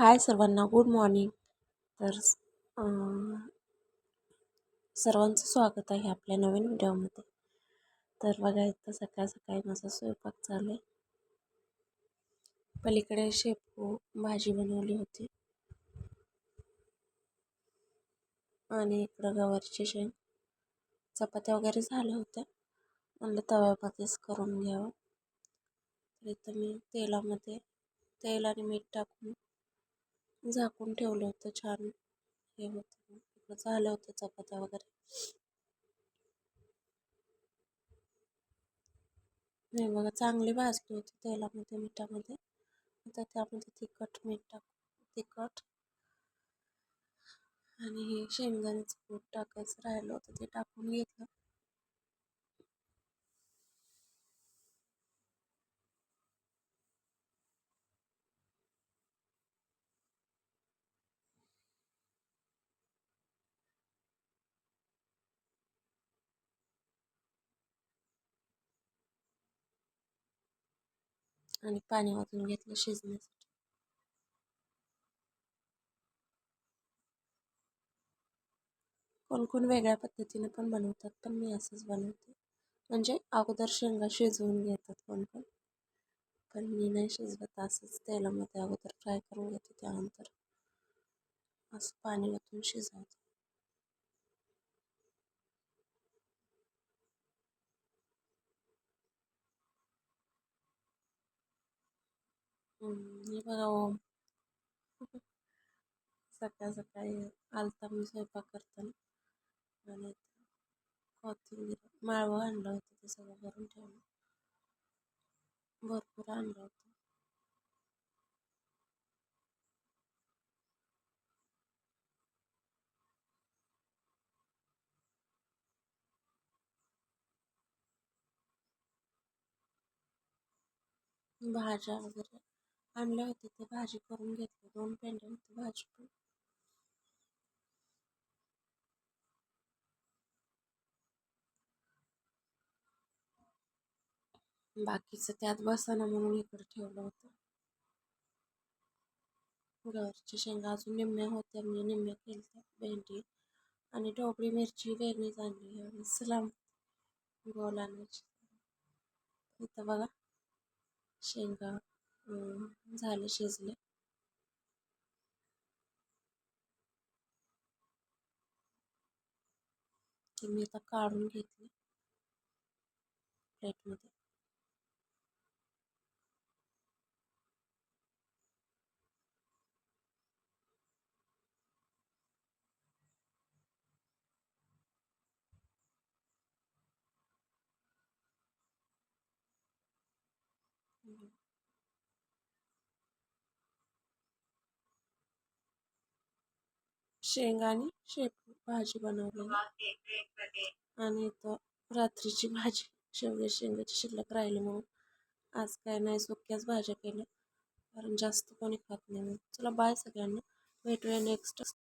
हाय सर्वांना, good morning. तर सर्वांचं स्वागत आहे आपल्या नवीन व्हिडिओमध्ये. तर बघा, इथं सकाळ सकाळी माझा स्वयंपाक चालू आहे. पलीकडे शेपू भाजी बनवली होती आणि इकडं गवारची शेंग. चपात्या वगैरे झाल्या होत्या, म्हणलं तव्यामध्येच करून घ्यावं. तर इथं मी तेलामध्ये तेल आणि मीठ टाकून झाकून ठेवलं होतं. छान हे होतं, इकडं झालं होतं चपात्या वगैरे. नाही बघा, चांगली भाजली होती तेलामध्ये मिठामध्ये. आता त्यामध्ये तिखट आणि हे शेंगदाण्याचं कूट टाकायचं राहिलं होतं, ते टाकून घेतलं. आणि पाणी ओतून घेतलं शिजण्यासाठी. कोण कोण वेगळ्या पद्धतीने पण बनवतात, पण मी असंच बनवते. म्हणजे अगोदर शेंगा शिजवून घेतात कोण कोण, पण मी नाही शिजवत. असंच तेलामध्ये अगोदर फ्राय करून घेते, त्यानंतर असं पाणी ओतून शिजवते. हे बघा ओम सकाळ सकाळी आलता मी स्वयंपाक करताना, आणि कोथिंबीर माळवं आणलं होतं, ते सगळं भरून ठेवलं. भरपूर आणलं होतं. भाज्या वगैरे आणल्या होत्या, ते भाजी करून घेतली. 2 पेंड्या होती भाजी पण. बाकीचं त्यात बसाना म्हणून इकडे ठेवलं होतं. गवारच्या शेंगा अजून निम्म्या होत्या, म्हणजे निम्म्या केल्या. भेंडी आणि ढोबळी मिरची वेगळीच आणली यावेळेस लांब गोल आणायची. इथं बघा शेंगा झाले शिजले. ते मी आता काढून घेतले प्लेटमध्ये. शेंगा आणि शेपू भाजी बनवलेली, आणि इथं रात्रीची भाजी शेंगाची शिल्लक राहिली म्हणून आज काय नाही, सुक्याच भाज्या केल्या, कारण जास्त कोणी खात नाही. चला बाय सगळ्यांना, भेटूया नेक्स्ट.